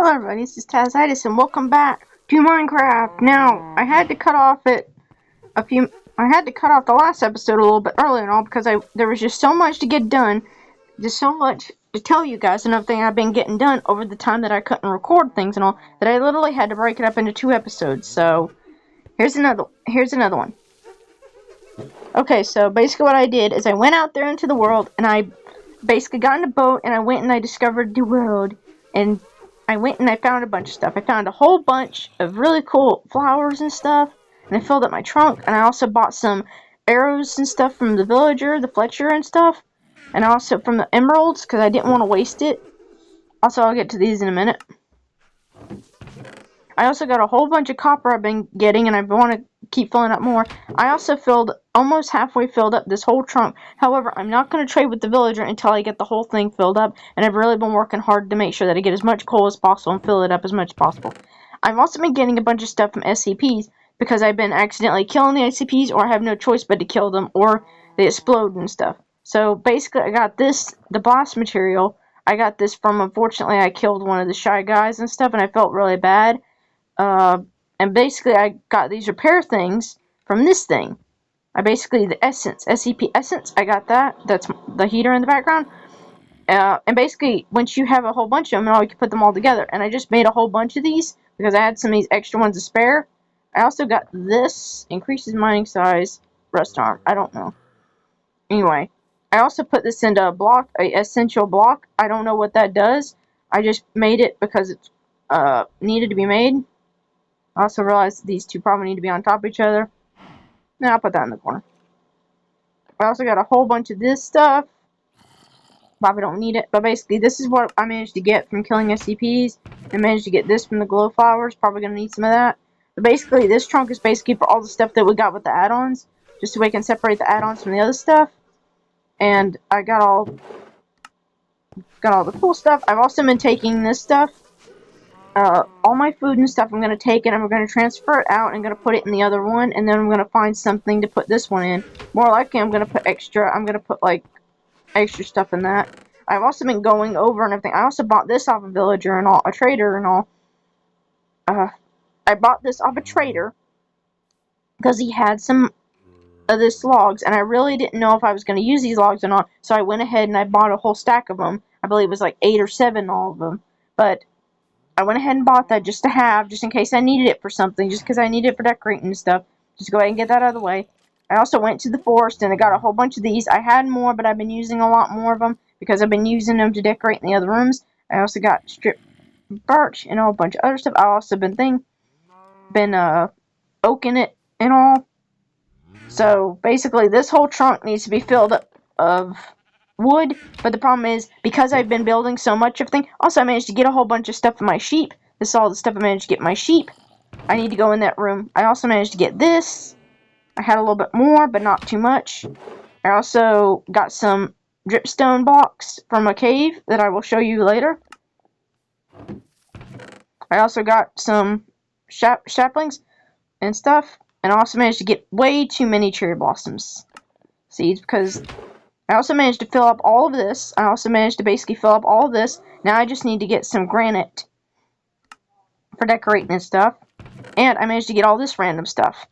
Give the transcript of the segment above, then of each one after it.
Hello everybody, this is Tazzitis and welcome back to Minecraft. Now, I had to cut off the last episode a little bit early and all because there was just so much to get done, just so much to tell you guys and everything I've been getting done over the time that I couldn't record things and all, that I literally had to break it up into 2 episodes. So, here's another one. Okay, so basically what I did is I went out there into the world and I basically got in a boat and I went and I discovered the world, and I went and I found a bunch of stuff. I found a whole bunch of really cool flowers and stuff, and I filled up my trunk, and I also bought some arrows and stuff from the villager, the Fletcher and stuff, and also from the emeralds because I didn't want to waste it. Also, I'll get to these in a minute. I also got a whole bunch of copper I've been getting, and I want to keep filling up more. I also almost halfway filled up this whole trunk. However, I'm not going to trade with the villager until I get the whole thing filled up, and I've really been working hard to make sure that I get as much coal as possible and fill it up as much as possible. I've also been getting a bunch of stuff from s.c.ps because I've been accidentally killing the s.c.ps, or I have no choice but to kill them, or they explode and stuff. So basically, I got this, the blast material. I got this from, unfortunately, I killed one of the shy guys and stuff, and I felt really bad. And basically I got these repair things from this thing. The essence, s.c.p essence, I got that. That's the heater in the background. And basically, once you have a whole bunch of them, you can put them all together. And I just made a whole bunch of these because I had some of these extra ones to spare. I also got this, increases mining size, rust arm. I don't know. Anyway, I also put this into a block, a essential block. I don't know what that does. I just made it because it's needed to be made. I also realized these two probably need to be on top of each other. Now I'll put that in the corner. I also got a whole bunch of this stuff. Probably don't need it, but basically this is what I managed to get from killing s.c.ps. I managed to get this from the glow flowers. Probably going to need some of that. But basically this trunk is basically for all the stuff that we got with the add-ons. Just so we can separate the add-ons from the other stuff. And I got all the cool stuff. I've also been taking this stuff. All my food and stuff I'm going to take it and I'm going to transfer it out and I'm going to put it in the other one, and then I'm going to find something to put this one in. More likely I'm going to put like extra stuff in that. I've also been going over and everything. I also bought this off a villager and all, a trader and all. I bought this off a trader because he had some of this logs, and I really didn't know if I was going to use these logs or not, so I went ahead and I bought a whole stack of them. I believe it was like 8 or 7, all of them. But I went ahead and bought that just to have, just in case I needed it for something, just because I needed it for decorating and stuff. Just go ahead and get that out of the way. I also went to the forest and I got a whole bunch of these. I had more, but I've been using a lot more of them because I've been using them to decorate in the other rooms. I also got stripped birch and a whole bunch of other stuff. I also been oaking it and all. So basically, this whole trunk needs to be filled up of wood, but the problem is, because I've been building so much of things, also I managed to get a whole bunch of stuff for my sheep. This is all the stuff I managed to get my sheep. I need to go in that room. I also managed to get this. I had a little bit more, but not too much. I also got some dripstone blocks from a cave that I will show you later. I also got some saplings and stuff, and I also managed to get way too many cherry blossoms seeds because I also managed to fill up all of this. I also managed to basically fill up all of this. Now I just need to get some granite for decorating and stuff. And I managed to get all this random stuff.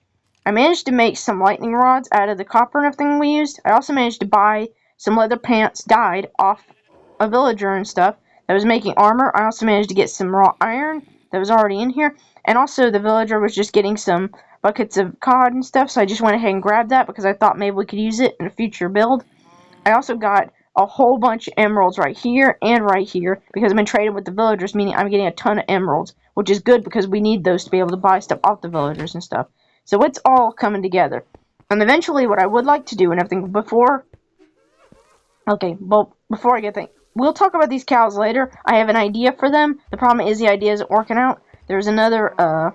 I managed to make some lightning rods out of the copper and everything we used. I also managed to buy some leather pants dyed off a villager and stuff that was making armor. I also managed to get some raw iron that was already in here. And also the villager was just getting some buckets of cod and stuff. So I just went ahead and grabbed that because I thought maybe we could use it in a future build. I also got a whole bunch of emeralds right here and right here because I've been trading with the villagers, meaning I'm getting a ton of emeralds, which is good because we need those to be able to buy stuff off the villagers and stuff. So it's all coming together. And eventually what I would like to do and everything before I get things, we'll talk about these cows later. I have an idea for them. The problem is the idea isn't working out. There's another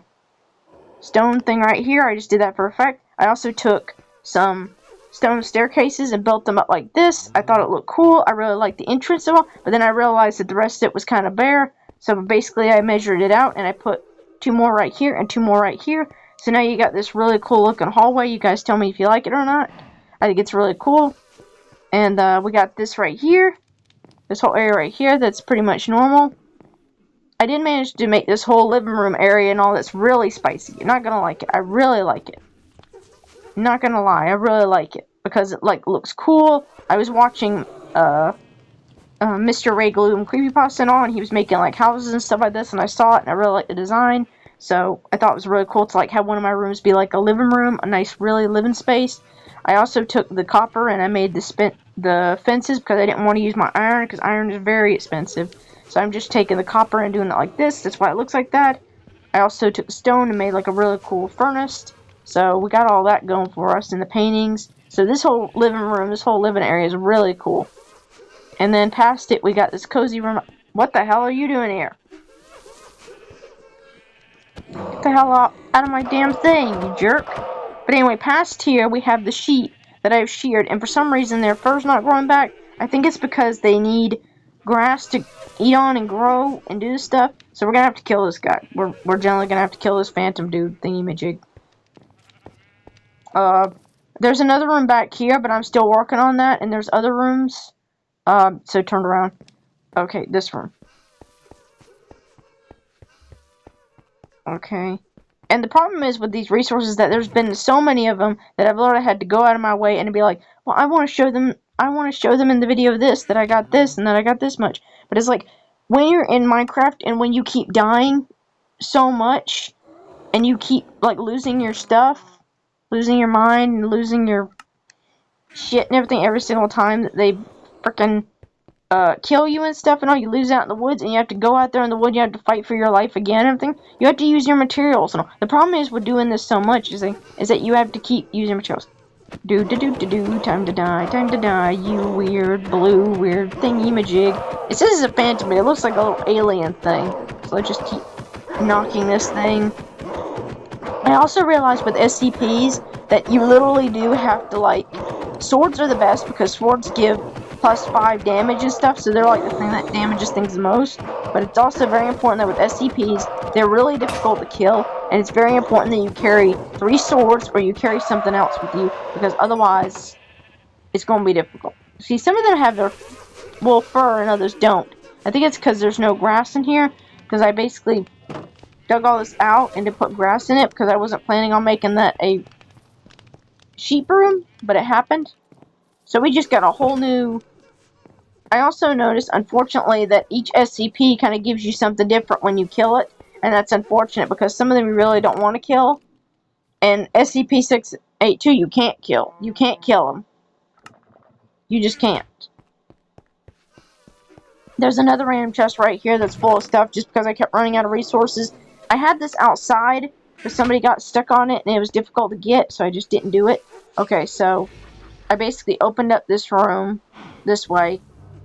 stone thing right here. I just did that for effect. I also took some stone staircases and built them up like this. I thought it looked cool. I really liked the entrance of it, but then I realized that the rest of it was kind of bare. So basically I measured it out and I put 2 more right here and 2 more right here. So now you got this really cool looking hallway. You guys tell me if you like it or not. I think it's really cool. And we got this right here. This whole area right here that's pretty much normal. I did manage to make this whole living room area and all that's really spicy. You're not gonna like it. I really like it. Not gonna lie, I really like it because it like looks cool. I was watching Mr. Ray Gloom creepypasta and all, and he was making like houses and stuff like this, and I saw it and I really liked the design. So I thought it was really cool to like have one of my rooms be like a living room, a nice really living space. I also took the copper and I made the fences because I didn't want to use my iron because iron is very expensive. So I'm just taking the copper and doing it like this. That's why it looks like that. I also took the stone and made like a really cool furnace. So we got all that going for us in the paintings. So this whole living room, this whole living area is really cool. And then past it, we got this cozy room. What the hell are you doing here? Get the hell out of my damn thing, you jerk. But anyway, past here, we have the sheep that I've sheared. And for some reason, their fur's not growing back. I think it's because they need grass to eat on and grow and do this stuff. So we're going to have to kill this guy. We're generally going to have to kill this phantom dude thingy-majig. There's another room back here, but I'm still working on that. And there's other rooms. So turned around. Okay, this room. Okay. And the problem is with these resources that there's been so many of them that I've literally had to go out of my way and be like, well, I want to show them in the video this, that I got this and that I got this much. But it's like, when you're in Minecraft and when you keep dying so much and you keep, like, losing your stuff, losing your mind and losing your shit and everything every single time that they frickin' kill you and stuff and all, you lose out in the woods and you have to go out there in the woods, you have to fight for your life again and everything. You have to use your materials and all. The problem is with doing this so much is that you have to keep using materials. Time to die, you weird blue weird thingy-majig. It says it's a phantom, but it looks like a little alien thing. So let's just keep knocking this thing. I also realized with SCPs that you literally do have to, like, swords are the best because swords give +5 damage and stuff, so they're like the thing that damages things the most. But it's also very important that with SCPs, they're really difficult to kill, and it's very important that you carry 3 swords or you carry something else with you, because otherwise, it's going to be difficult. See, some of them have their wool fur and others don't. I think it's because there's no grass in here, because I basically dug all this out and to put grass in it because I wasn't planning on making that a sheep room, but it happened. So we just got a whole new... I also noticed, unfortunately, that each SCP kind of gives you something different when you kill it, and that's unfortunate because some of them you really don't want to kill. And SCP-682 you can't kill. You can't kill them. You just can't. There's another random chest right here that's full of stuff just because I kept running out of resources. I had this outside, but somebody got stuck on it and it was difficult to get, so I just didn't do it. Okay, so I basically opened up this room this way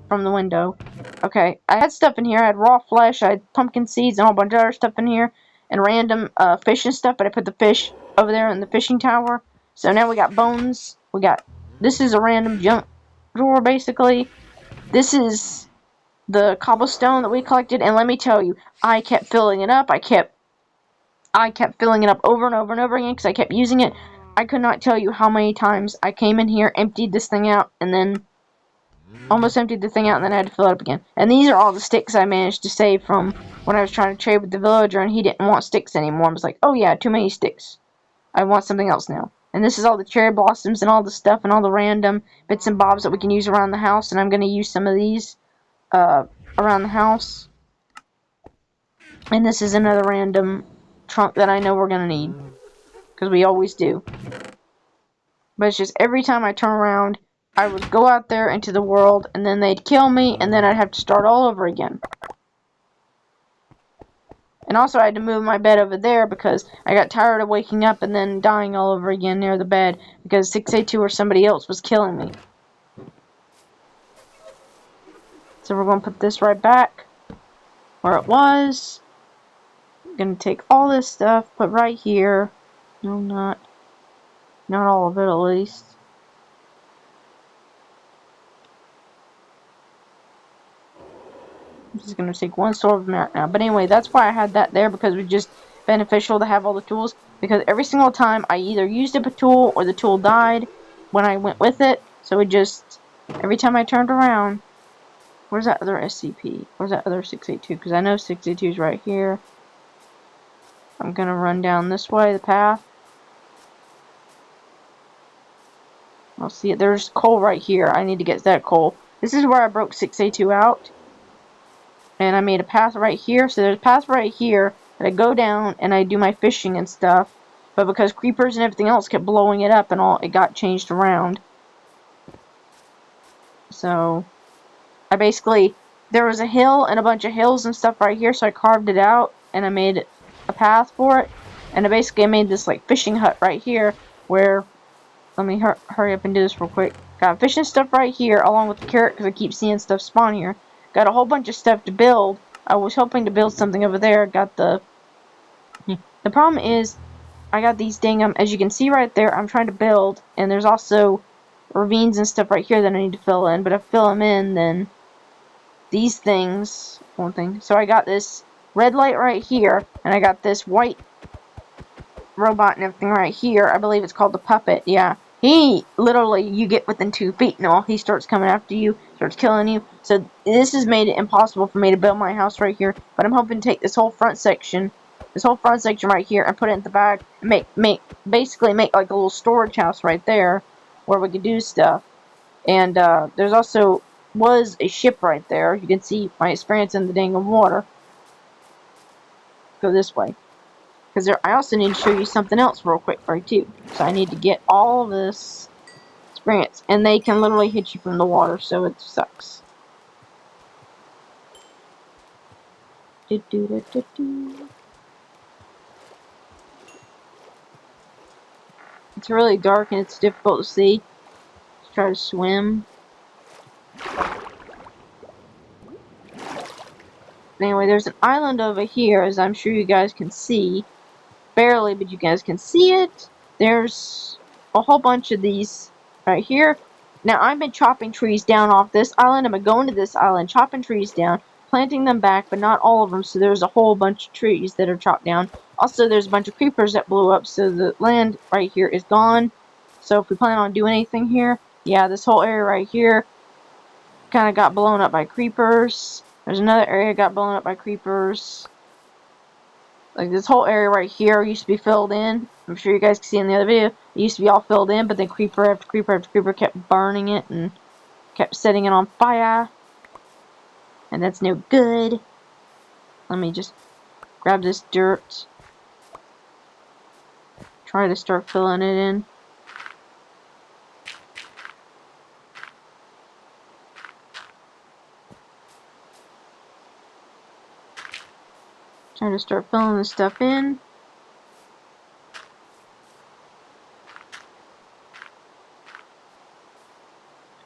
from the window. Okay, I had stuff in here. I had raw flesh, I had pumpkin seeds, and a whole bunch of other stuff in here, and random fish and stuff, but I put the fish over there in the fishing tower. So now we got bones. This is a random junk drawer, basically. This is the cobblestone that we collected, and let me tell you, I kept filling it up. I kept filling it up over and over and over again because I kept using it. I could not tell you how many times I came in here, emptied this thing out, and then almost emptied the thing out, and then I had to fill it up again. And these are all the sticks I managed to save from when I was trying to trade with the villager, and he didn't want sticks anymore. I was like, oh yeah, too many sticks. I want something else now. And this is all the cherry blossoms and all the stuff and all the random bits and bobs that we can use around the house, and I'm going to use some of these around the house. And this is another random trunk that I know we're going to need, because we always do. But it's just every time I turn around, I would go out there into the world, and then they'd kill me, and then I'd have to start all over again. And also I had to move my bed over there because I got tired of waking up and then dying all over again near the bed because 682 or somebody else was killing me. So we're going to put this right back where it was. I'm going to take all this stuff, put right here. No, not all of it at least. I'm just going to take one sword of merit now. But anyway, that's why I had that there, because it was just beneficial to have all the tools. Because every single time I either used up a tool or the tool died when I went with it. So it just, every time I turned around, Where's that other SCP? Where's that other 682? Because I know 682 is right here. I'm gonna run down this way, the path. I'll see it. There's coal right here. I need to get that coal. This is where I broke 682 out. And I made a path right here. So there's a path right here that I go down and I do my fishing and stuff. But because creepers and everything else kept blowing it up and all, it got changed around. So I basically, there was a hill and a bunch of hills and stuff right here. So I carved it out and I made a path for it. And I basically made this like fishing hut right here where, let me hurry up and do this real quick. Got fishing stuff right here along with the carrot because I keep seeing stuff spawn here. Got a whole bunch of stuff to build. I was hoping to build something over there. Got the problem is I got these dang as you can see right there, I'm trying to build, and there's also ravines and stuff right here that I need to fill in, but if I fill them in, then these things won't thing. So I got this red light right here, and I got this white robot and everything right here. I believe it's called the puppet. Yeah, he literally, you get within 2 feet and all, he starts coming after you, starts killing you. So this has made it impossible for me to build my house right here, but I'm hoping to take this whole front section right here and put it in the back and basically make like a little storage house right there where we could do stuff. And there's also was a ship right there. You can see my experience in the dang water. Go this way. Because I also need to show you something else real quick, right, too. So I need to get all of this experience. And they can literally hit you from the water, so it sucks. It's really dark and it's difficult to see. Let's try to swim. Anyway, there's an island over here, as I'm sure you guys can see. Barely, but you guys can see it. There's a whole bunch of these right here. Now, I've been chopping trees down off this island. I'm going to this island, chopping trees down, planting them back, but not all of them. So there's a whole bunch of trees that are chopped down. Also, there's a bunch of creepers that blew up, so the land right here is gone. So if we plan on doing anything here, yeah, this whole area right here kind of got blown up by creepers. There's another area got blown up by creepers. Like this whole area right here used to be filled in. I'm sure you guys can see in the other video. It used to be all filled in, but then creeper after creeper after creeper kept burning it and kept setting it on fire. And that's no good. Let me just grab this dirt. Try to start filling it in. Try to start filling this stuff in.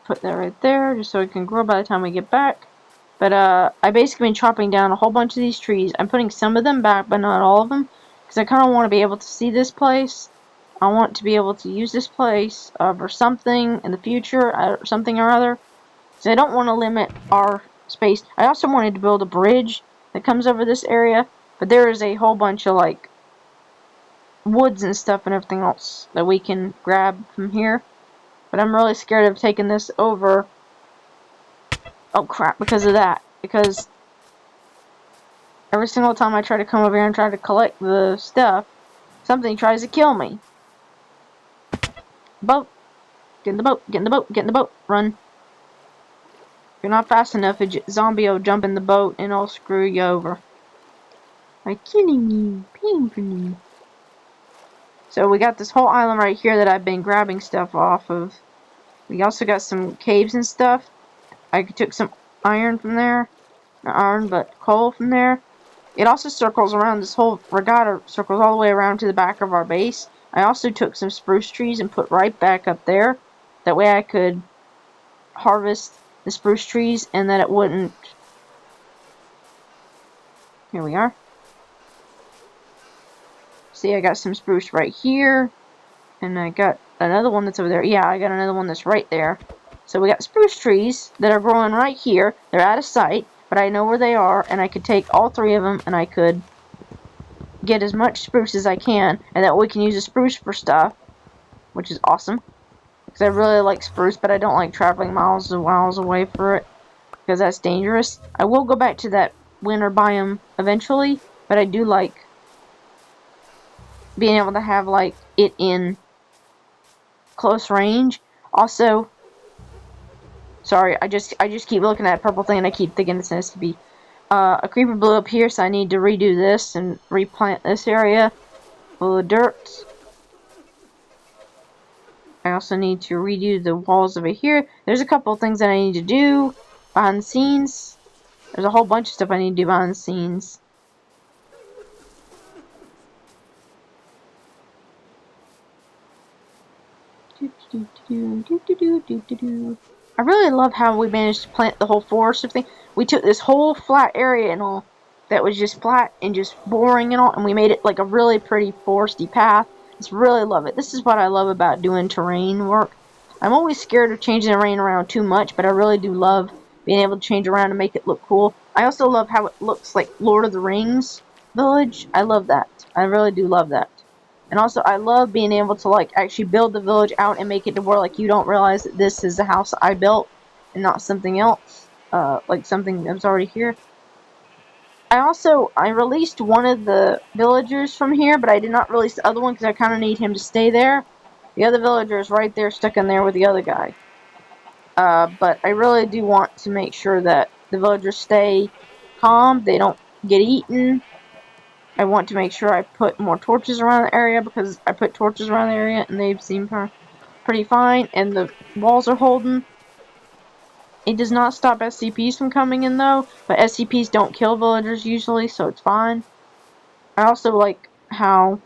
Put that right there, just so it can grow by the time we get back. But I basically been chopping down a whole bunch of these trees. I'm putting some of them back, but not all of them, because I kind of want to be able to see this place. I want to be able to use this place for something in the future, or something or other. So I don't want to limit our space. I also wanted to build a bridge that comes over this area, but there is a whole bunch of like woods and stuff and everything else that we can grab from here. But I'm really scared of taking this over. Oh crap, because of that. Because every single time I try to come over here and try to collect the stuff, something tries to kill me. Boat. Get in the boat, get in the boat, get in the boat. Run. If you're not fast enough, a zombie will jump in the boat and it'll screw you over. By killing you painfully. So we got this whole island right here that I've been grabbing stuff off of. We also got some caves and stuff. I took some iron from there. Not iron, but coal from there. It also circles around, this whole regatta circles all the way around to the back of our base. I also took some spruce trees and put right back up there. That way I could harvest the spruce trees and that it wouldn't... Here we are. See, I got some spruce right here. And I got another one that's over there. Yeah, I got another one that's right there. So we got spruce trees that are growing right here. They're out of sight, but I know where they are, and I could take all 3 of them, and I could get as much spruce as I can, and that we can use the spruce for stuff, which is awesome. Because I really like spruce, but I don't like traveling miles and miles away for it. because that's dangerous. I will go back to that winter biome eventually, but I do like being able to have like it in close range. Also, sorry, I just keep looking at that purple thing and I keep thinking it's an s.c.p. A creeper blew up here, so I need to redo this and replant this area full of dirt. I also need to redo the walls over here. There's a couple of things that I need to do behind the scenes. There's a whole bunch of stuff I need to do behind the scenes. I really love how we managed to plant the whole forest of things. We took this whole flat area and all that was just flat and just boring and all, and we made it like a really pretty foresty path. Just really love it. This is what I love about doing terrain work. I'm always scared of changing the terrain around too much, but I really do love being able to change around and make it look cool. I also love how it looks like Lord of the Rings village. I love that. I really do love that. And also, I love being able to, like, actually build the village out and make it to where, like, you don't realize that this is a house I built and not something else. Like, something that was already here. I released one of the villagers from here, but I did not release the other one because I kind of need him to stay there. The other villager is right there, stuck in there with the other guy. But I really do want to make sure that the villagers stay calm, they don't get eaten. I want to make sure I put more torches around the area because I put torches around the area and they seem pretty fine. And the walls are holding. It does not stop SCPs from coming in though, but SCPs don't kill villagers usually, so it's fine. I also like how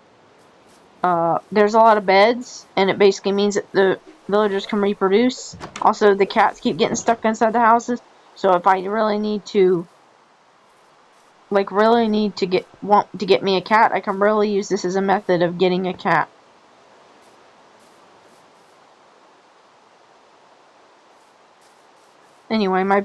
there's a lot of beds, and it basically means that the villagers can reproduce. Also, the cats keep getting stuck inside the houses, so if I really need to want to get me a cat, I can really use this as a method of getting a cat. Anyway, my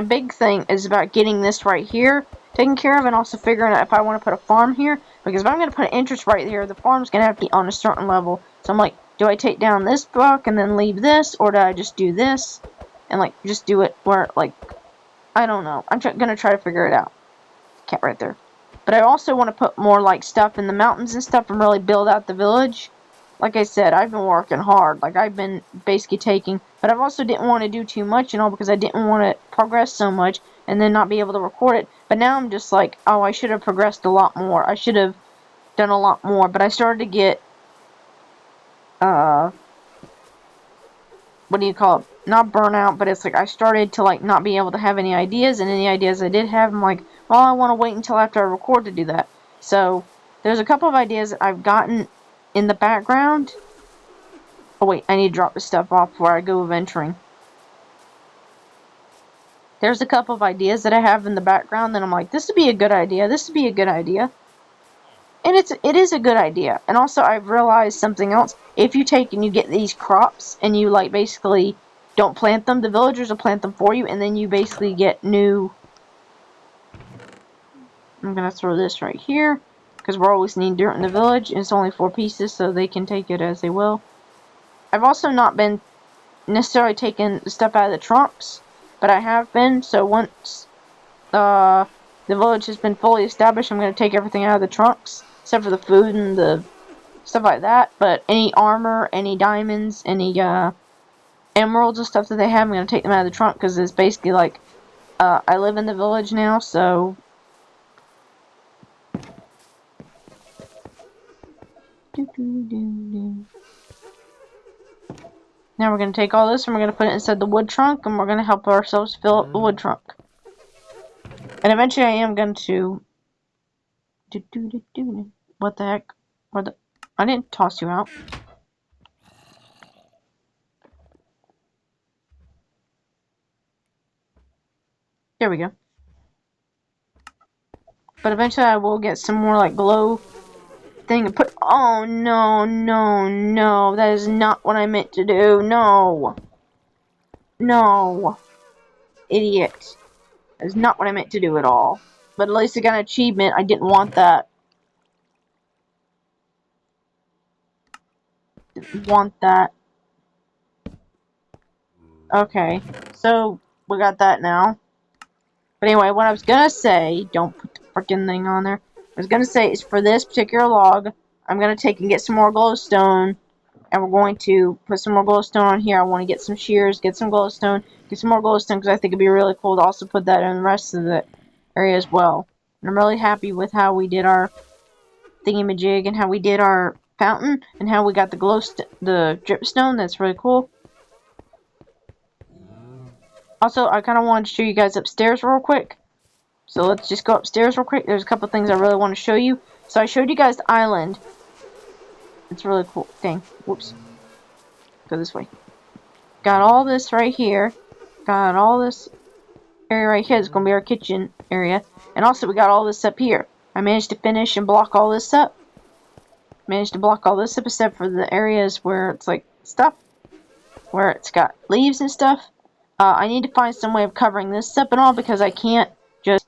big thing is about getting this right here taken care of, and also figuring out if I want to put a farm here, because if I'm going to put an entrance right there, the farm's going to have to be on a certain level. So I'm like, do I take down this block and then leave this, or do I just do this and like just do it where, like, I don't know. I'm going to try to figure it out. Cat right there. But I also want to put more like stuff in the mountains and stuff and really build out the village. Like I said, I've been working hard. Like, I've been basically taking... But I also didn't want to do too much, you know, because I didn't want to progress so much and then not be able to record it. But now I'm just like, oh, I should have progressed a lot more. I should have done a lot more. But I started to get... what do you call it? Not burnout, but it's like I started to, like, not be able to have any ideas. And any ideas I did have, I'm like, well, I want to wait until after I record to do that. So, there's a couple of ideas that I've gotten in the background. Oh wait, I need to drop this stuff off before I go venturing. There's a couple of ideas that I have in the background that I'm like, this would be a good idea, this would be a good idea. And it is a good idea. And also I've realized something else. If you take and you get these crops and you like basically don't plant them, the villagers will plant them for you, and then you basically get new... I'm gonna throw this right here, because we're always needing dirt in the village, and it's only 4 pieces, so they can take it as they will. I've also not been necessarily taking the stuff out of the trunks, but I have been, so once the village has been fully established, I'm going to take everything out of the trunks, except for the food and the stuff like that. But any armor, any diamonds, any emeralds and stuff that they have, I'm going to take them out of the trunk, because it's basically like, I live in the village now, so... Now we're going to take all this and we're going to put it inside the wood trunk, and we're going to help ourselves fill up the wood trunk. And eventually I am going to... What the heck? I didn't toss you out. There we go. But eventually I will get some more like glow thing and put... Oh no, no, no. That is not what I meant to do. No. No. Idiot. That is not what I meant to do at all. But at least I got an achievement. I didn't want that. Didn't want that. Okay. So, we got that now. But anyway, what I was gonna say, don't put the freaking thing on there. I was gonna say is for this particular log, I'm gonna take and get some more glowstone, and we're going to put some more glowstone on here. I want to get some shears, get some glowstone, get some more glowstone because I think it'd be really cool to also put that in the rest of the area as well. And I'm really happy with how we did our thingamajig and how we did our fountain and how we got the the dripstone. That's really cool. Also, I kind of wanted to show you guys upstairs real quick. So let's just go upstairs real quick. There's a couple things I really want to show you. So I showed you guys the island. It's really cool. Dang. Whoops. Go this way. Got all this right here. Got all this area right here. It's going to be our kitchen area. And also we got all this up here. I managed to finish and block all this up. Managed to block all this up except for the areas where it's like stuff. Where it's got leaves and stuff. I need to find some way of covering this up and all because I can't just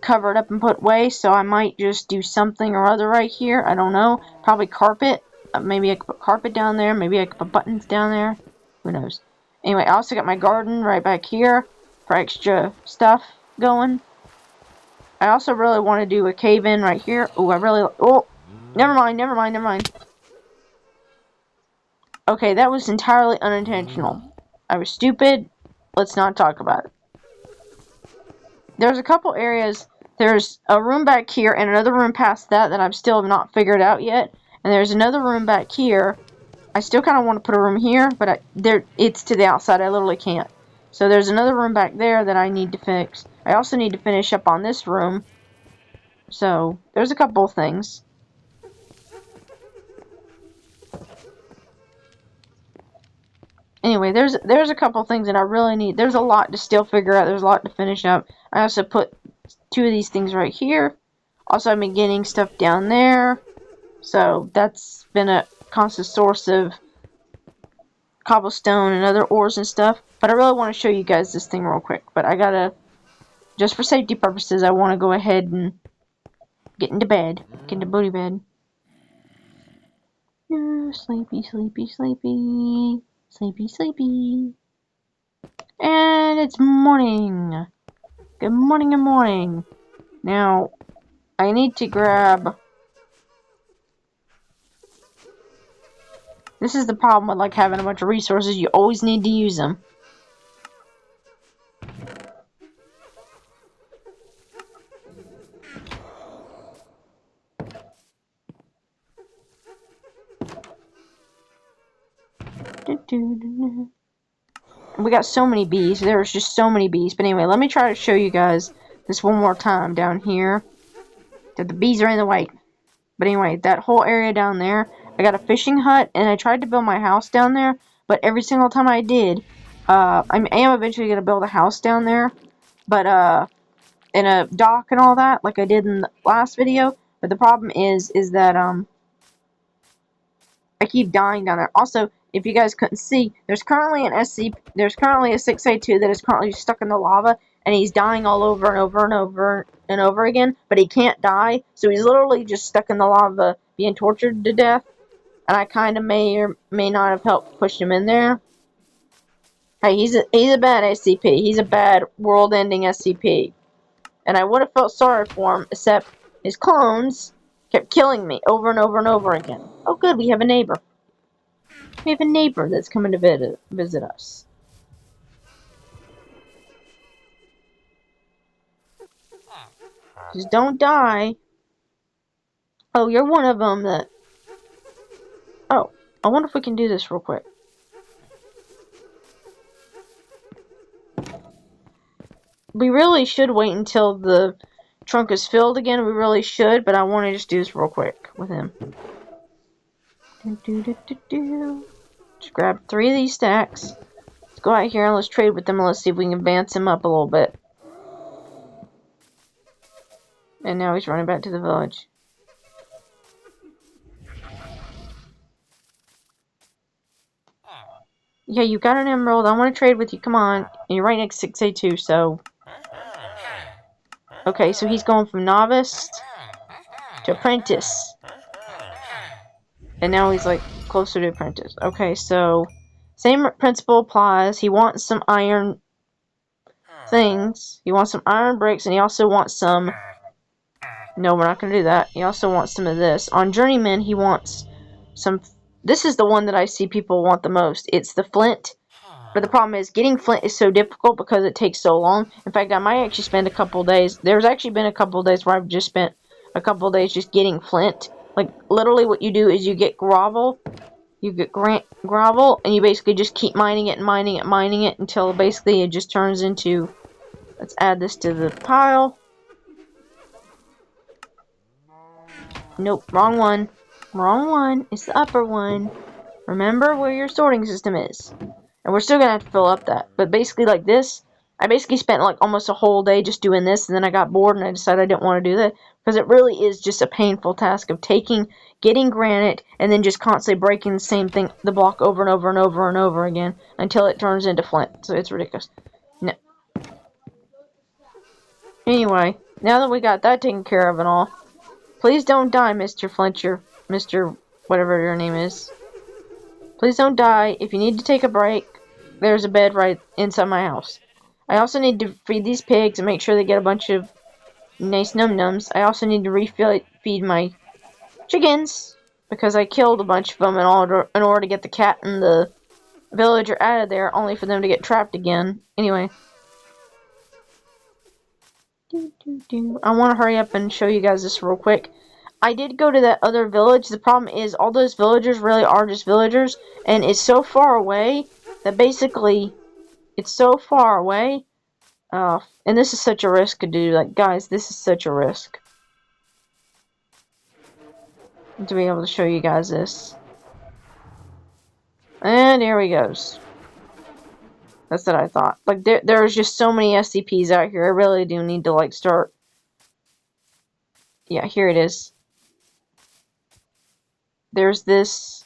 cover it up and put waste. So I might just do something or other right here. I don't know. Probably carpet. Maybe I could put carpet down there. Maybe I could put buttons down there. Who knows? Anyway, I also got my garden right back here for extra stuff going. I also really want to do a cave-in right here. Oh, never mind. Okay, that was entirely unintentional. I was stupid. Let's not talk about it. There's a couple areas. There's a room back here and another room past that I've still not figured out yet. And there's another room back here. I still kind of want to put a room here, but it's to the outside. I literally can't. So there's another room back there that I need to fix. I also need to finish up on this room. So there's a couple of things. Anyway, there's a couple things that I really need. There's a lot to still figure out. There's a lot to finish up. I also put 2 of these things right here. Also, I've been getting stuff down there. So that's been a constant source of cobblestone and other ores and stuff. But I really want to show you guys this thing real quick. But I gotta, just for safety purposes, I want to go ahead and get into bed. Get into booty bed. Sleepy. And it's morning. Good morning. Now, I need to grab... This is the problem with like having a bunch of resources. You always need to use them. We got so many bees. There's just so many bees. But anyway, let me try to show you guys this one more time down here. That the bees are in the way. But anyway, that whole area down there, I got a fishing hut, and I tried to build my house down there, but every single time I did, I am eventually going to build a house down there, but, in a dock and all that, like I did in the last video, but the problem is that, I keep dying down there. Also, if you guys couldn't see, there's currently a 6A2 that is currently stuck in the lava, and he's dying all over and over again, but he can't die, so he's literally just stuck in the lava, being tortured to death, and I kind of may or may not have helped push him in there. Hey, he's a bad SCP. He's a bad world-ending SCP, and I would have felt sorry for him, except his clones kept killing me over and over again. Oh, good, we have a neighbor. We have a neighbor that's coming to visit us. Just don't die. Oh, you're one of them that... Oh, I wonder if we can do this real quick. We really should wait until the trunk is filled again. We really should, but I want to just do this real quick with him. Just grab 3 of these stacks. Let's go out here and let's trade with them and let's see if we can advance him up a little bit. And now he's running back to the village. Yeah, you got an emerald. I want to trade with you. Come on. And you're right next to 6A2, so... Okay, so he's going from novice to apprentice. And now he's, like, closer to apprentice. Okay, so Same principle applies. He wants some iron things. He wants some iron bricks, and he also wants some... No, we're not going to do that. He also wants some of this. On Journeyman, he wants some... This is the one that I see people want the most. It's the flint. But the problem is, getting flint is so difficult because it takes so long. In fact, I might actually spend a couple days... There's actually been a couple days where I've just spent a couple days just getting flint. Like, literally what you do is you get gravel. You get gravel, and you basically just keep mining it and mining it and mining it until basically it just turns into... Let's add this to the pile. Nope, wrong one. Wrong one. It's the upper one. Remember where your sorting system is. And we're still going to have to fill up that. But basically like this, I basically spent like almost a whole day just doing this, and then I got bored and I decided I didn't want to do that. Because it really is just a painful task of getting granite, and then just constantly breaking the same thing, the block over and over and over and over again, until it turns into flint. So it's ridiculous. No. Anyway, now that we got that taken care of and all, please don't die, Mr. Flincher. Mr. whatever your name is. Please don't die. If you need to take a break, there's a bed right inside my house. I also need to feed these pigs and make sure they get a bunch of nice num-nums. I also need to feed my chickens, because I killed a bunch of them in order to get the cat and the villager out of there, only for them to get trapped again. Anyway. I want to hurry up and show you guys this real quick. I did go to that other village. The problem is all those villagers really are just villagers, and it's so far away that basically it's so far away. And this is such a risk to do. Like, guys, this is such a risk to be able to show you guys this. And here he goes. That's what I thought. Like, there's just so many SCPs out here. I really do need to, like, start. Yeah, here it is. There's this...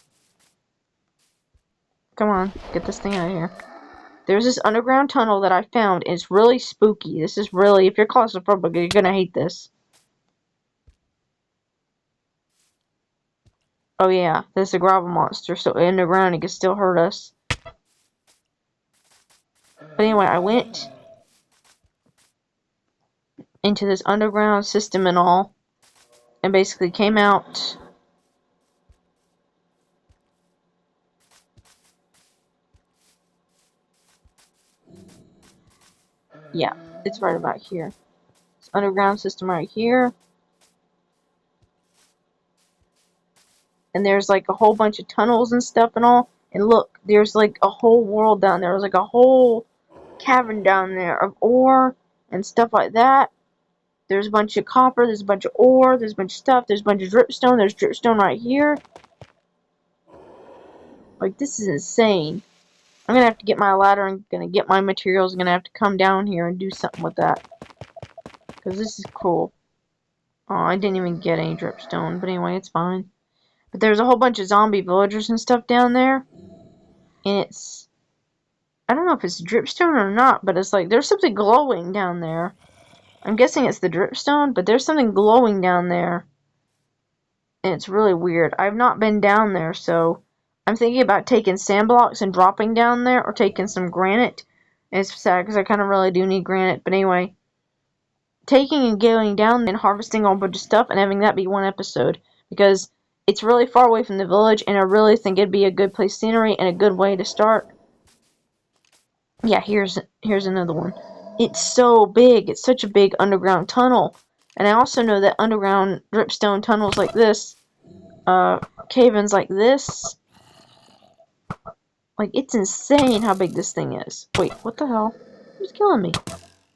Come on, get this thing out of here. There's this underground tunnel that I found. It's really spooky. This is really... If you're claustrophobic, you're gonna hate this. Oh yeah, there's a gravel monster, so underground it can still hurt us. But anyway, I went into this underground system and all, and basically came out. Yeah, it's right about here. This underground system right here. And there's like a whole bunch of tunnels and stuff and all. And look, there's like a whole world down there. There's like a whole cavern down there of ore and stuff like that. There's a bunch of copper, there's a bunch of ore, there's a bunch of stuff, there's a bunch of dripstone, there's dripstone right here. Like, this is insane. I'm gonna have to get my ladder and gonna get my materials. I'm gonna have to come down here and do something with that. Because this is cool. Oh, I didn't even get any dripstone, but anyway, it's fine. But there's a whole bunch of zombie villagers and stuff down there. And it's... I don't know if it's dripstone or not, but it's like, there's something glowing down there. I'm guessing it's the dripstone, but there's something glowing down there. And it's really weird. I've not been down there, so I'm thinking about taking sand blocks and dropping down there, or taking some granite. And it's sad, because I kind of really do need granite. But anyway, taking and going down and harvesting a whole bunch of stuff and having that be one episode. Because it's really far away from the village, and I really think it'd be a good place scenery and a good way to start. Yeah, here's another one. It's so big. It's such a big underground tunnel. And I also know that underground dripstone tunnels like this, cave-ins like this, like, it's insane how big this thing is. Wait, what the hell? Who's killing me?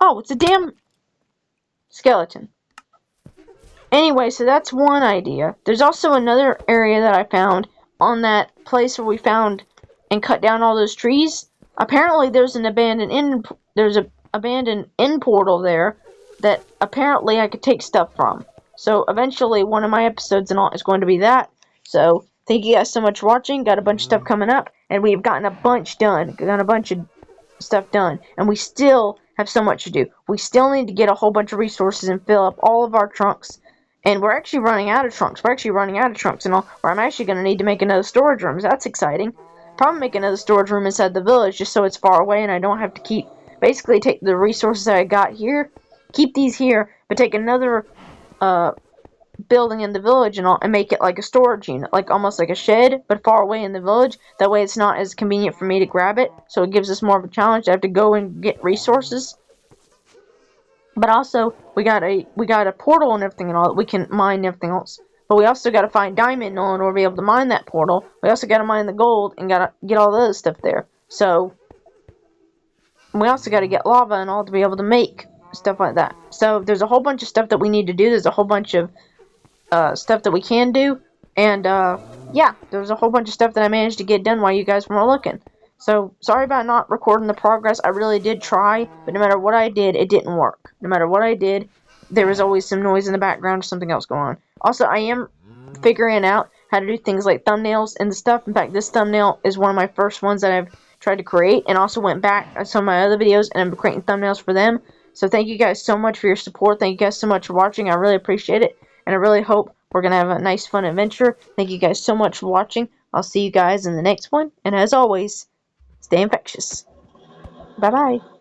Oh, it's a damn skeleton. Anyway, so that's one idea. There's also another area that I found on that place where we found and cut down all those trees. Apparently, there's an abandoned end portal there that apparently I could take stuff from. So eventually, one of my episodes and all is going to be that. So thank you guys so much for watching. Got a bunch of stuff coming up, and we've gotten a bunch done. Got a bunch of stuff done, and we still have so much to do. We still need to get a whole bunch of resources and fill up all of our trunks. And we're actually running out of trunks. We're actually running out of trunks and all. Or I'm actually going to need to make another storage room. That's exciting. probably make another storage room inside the village just so it's far away and I don't have to basically take the resources that I got here, keep these here, but take another building in the village and make it like a storage unit, like almost like a shed, but far away in the village. That way it's not as convenient for me to grab it, so it gives us more of a challenge. I have to go and get resources. But also, we got a portal and everything and all that we can mine and everything else. But we also got to find diamond in order to be able to mine that portal. We also got to mine the gold and got to get all the other stuff there. So, we also got to get lava and all to be able to make stuff like that. So, there's a whole bunch of stuff that we need to do. There's a whole bunch of stuff that we can do. And, yeah, there's a whole bunch of stuff that I managed to get done while you guys were looking. So, sorry about not recording the progress. I really did try, but no matter what I did, it didn't work. No matter what I did, there was always some noise in the background or something else going on. Also, I am figuring out how to do things like thumbnails and stuff. In fact, this thumbnail is one of my first ones that I've tried to create, and also went back at some of my other videos, and I'm creating thumbnails for them. So thank you guys so much for your support. Thank you guys so much for watching. I really appreciate it, and I really hope we're going to have a nice, fun adventure. Thank you guys so much for watching. I'll see you guys in the next one, and as always, stay infectious. Bye-bye.